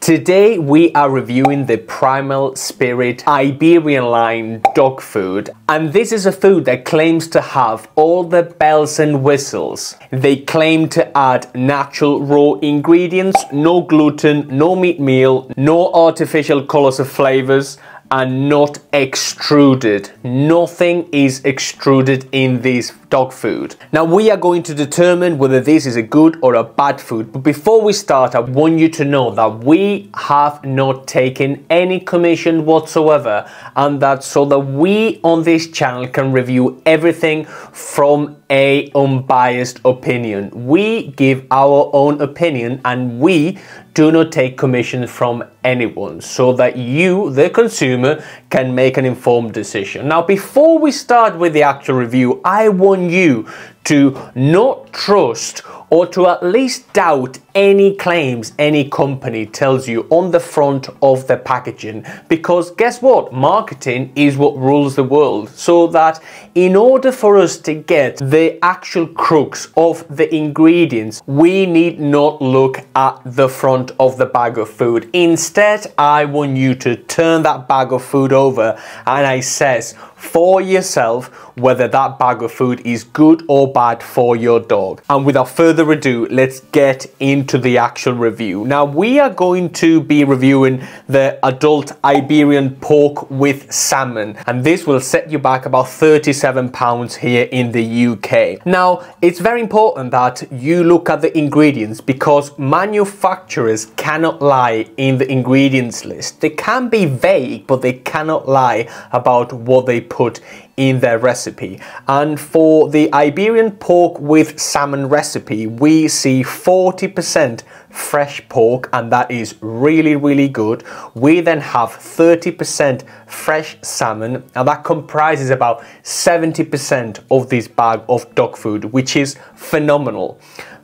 Today we are reviewing the Primal Spirit Iberian line dog food, and this is a food that claims to have all the bells and whistles. They claim to add natural raw ingredients, no gluten, no meat meal, no artificial colors or flavors, and not extruded. Nothing is extruded in this dog food. Now we are going to determine whether this is a good or a bad food, but before we start I want you to know that we have not taken any commission whatsoever, and that so that we on this channel can review everything from a unbiased opinion. We give our own opinion and we do not take commission from anyone, so that you, the consumer, can make an informed decision. Now, before we start with the actual review, I want you to not trust or to at least doubt any claims any company tells you on the front of the packaging, because guess what? Marketing is what rules the world. So that in order for us to get the actual crux of the ingredients, we need not look at the front of the bag of food. Instead, I want you to turn that bag of food over and assess for yourself whether that bag of food is good or bad for your dog. And without further ado, let's get into the actual review. Now we are going to be reviewing the adult Iberian pork with salmon, and this will set you back about £37 here in the UK. Now it's very important that you look at the ingredients, because manufacturers cannot lie in the ingredients list. They can be vague, but they cannot lie about what they put in their recipe. And for the Iberian pork with salmon recipe, we see 40% fresh pork, and that is really good. We then have 30% fresh salmon, and that comprises about 70% of this bag of dog food, which is phenomenal.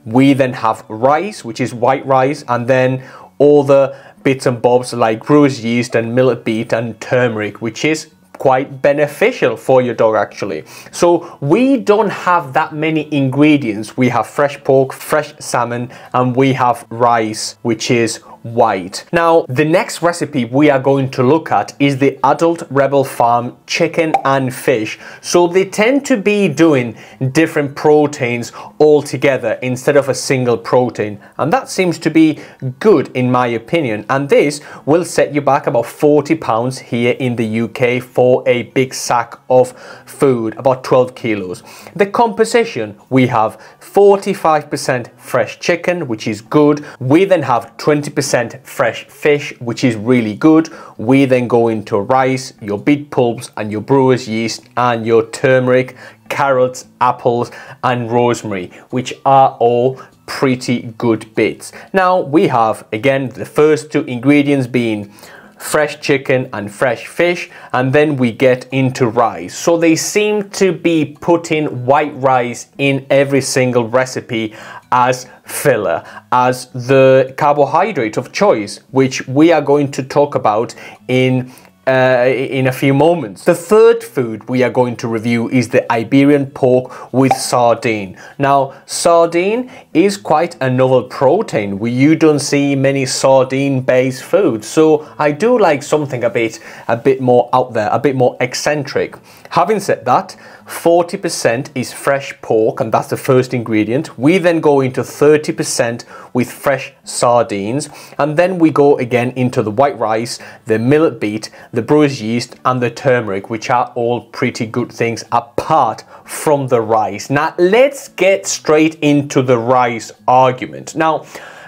We then have rice, which is white rice, and then all the bits and bobs like brewer's yeast and millet beet and turmeric, which is quite beneficial for your dog actually. So we don't have that many ingredients. We have fresh pork, fresh salmon, and we have rice, which is white. Now the next recipe we are going to look at is the adult Rebel Farm chicken and fish. So they tend to be doing different proteins all together instead of a single protein, and that seems to be good in my opinion, and this will set you back about £40 here in the UK for a big sack of food, about 12 kilos. The composition, we have 45% fresh chicken, which is good. We then have 20% fresh fish, which is really good. We then go into rice, your beet pulps and your brewer's yeast and your turmeric, carrots, apples and rosemary, which are all pretty good bits. Now we have again the first two ingredients being fresh chicken and fresh fish, and then we get into rice. So they seem to be putting white rice in every single recipe as filler, as the carbohydrate of choice, which we are going to talk about in a few moments. The third food we are going to review is the Iberian pork with sardine. Now sardine is quite a novel protein. You don't see many sardine based foods, so I do like something a bit more out there, a bit more eccentric. Having said that, 40% is fresh pork, and that's the first ingredient. We then go into 30% with fresh sardines, and then we go again into the white rice, the millet beet, the brewer's yeast and the turmeric, which are all pretty good things apart from the rice. Now let's get straight into the rice argument. Now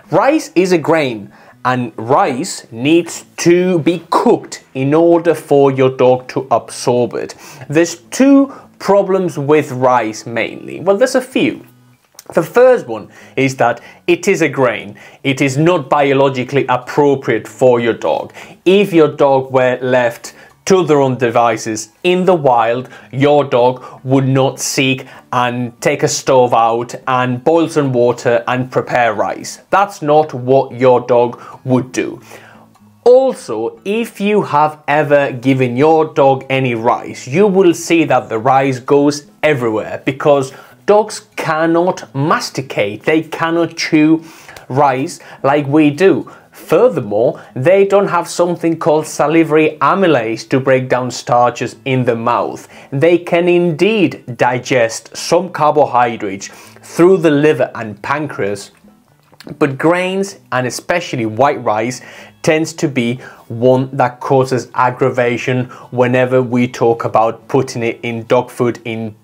rice is a grain, and rice needs to be cooked in order for your dog to absorb it. There's two problems with rice mainly. Well, there's a few. The first one is that it is a grain. It is not biologically appropriate for your dog. If your dog were left to their own devices in the wild, your dog would not seek and take a stove out and boil some water and prepare rice. That's not what your dog would do. Also, if you have ever given your dog any rice, you will see that the rice goes everywhere, because dogs cannot masticate, they cannot chew rice like we do. Furthermore, they don't have something called salivary amylase to break down starches in the mouth. They can indeed digest some carbohydrates through the liver and pancreas, but grains, and especially white rice, tends to be one that causes aggravation whenever we talk about putting it in dog food in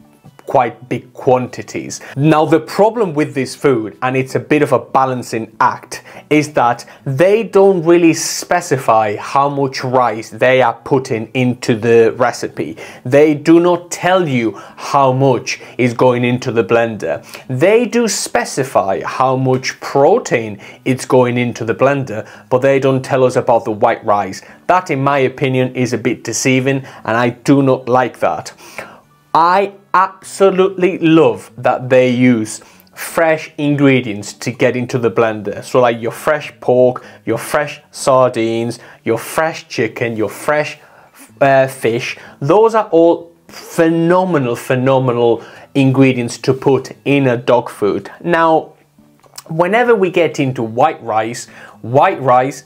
quite big quantities. Now, the problem with this food, and it's a bit of a balancing act, is that they don't really specify how much rice they are putting into the recipe. They do not tell you how much is going into the blender. They do specify how much protein it's going into the blender, but they don't tell us about the white rice. That, in my opinion, is a bit deceiving, and I do not like that. I absolutely love that they use fresh ingredients to get into the blender. So like your fresh pork, your fresh sardines, your fresh chicken, your fresh fish. Those are all phenomenal ingredients to put in a dog food. Now, whenever we get into white rice,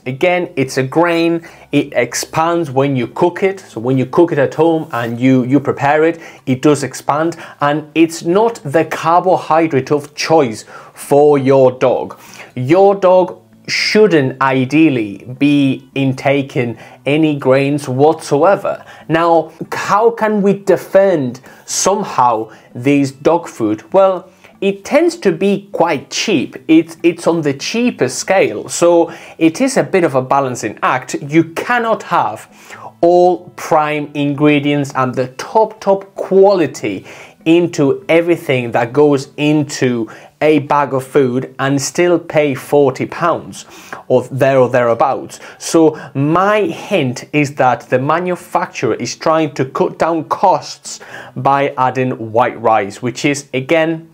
again, it's a grain. It expands when you cook it. So when you cook it at home and you prepare it, it does expand, and it's not the carbohydrate of choice for your dog. Your dog shouldn't ideally be intaking any grains whatsoever. Now, how can we defend somehow these dog food? Well, it tends to be quite cheap. It's on the cheaper scale, so it is a bit of a balancing act. You cannot have all prime ingredients and the top quality into everything that goes into a bag of food and still pay £40 or thereabouts. So my hint is that the manufacturer is trying to cut down costs by adding white rice, which is, again,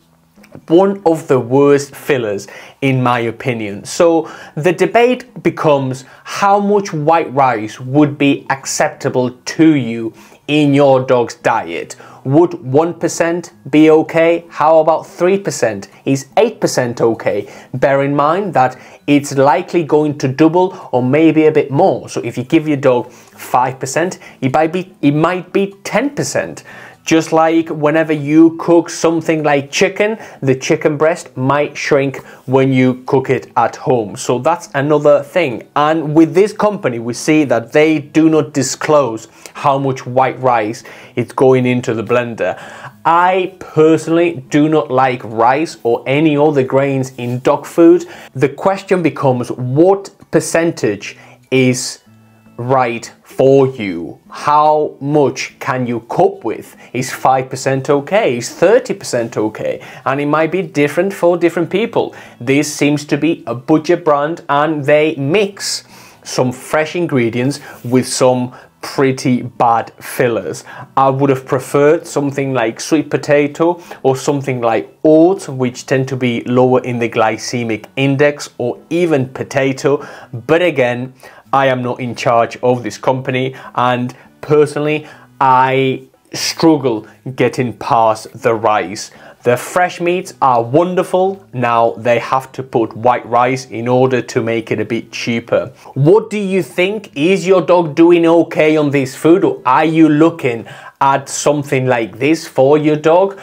one of the worst fillers in my opinion. So the debate becomes how much white rice would be acceptable to you in your dog's diet. Would 1% be okay? How about 3%? Is 8% okay? Bear in mind that it's likely going to double or maybe a bit more. So if you give your dog 5%, it might be 10%. Just like whenever you cook something like chicken, the chicken breast might shrink when you cook it at home. So that's another thing. And with this company, we see that they do not disclose how much white rice is going into the blender. I personally do not like rice or any other grains in dog food. The question becomes, what percentage is right for you? How much can you cope with? Is 5% okay? Is 30% okay? And it might be different for different people. This seems to be a budget brand, and they mix some fresh ingredients with some pretty bad fillers. I would have preferred something like sweet potato or something like oats, which tend to be lower in the glycemic index, or even potato. But again, I am not in charge of this company, and personally I struggle getting past the rice. The fresh meats are wonderful. Now they have to put white rice in order to make it a bit cheaper. What do you think? Is your dog doing okay on this food, or are you looking at something like this for your dog?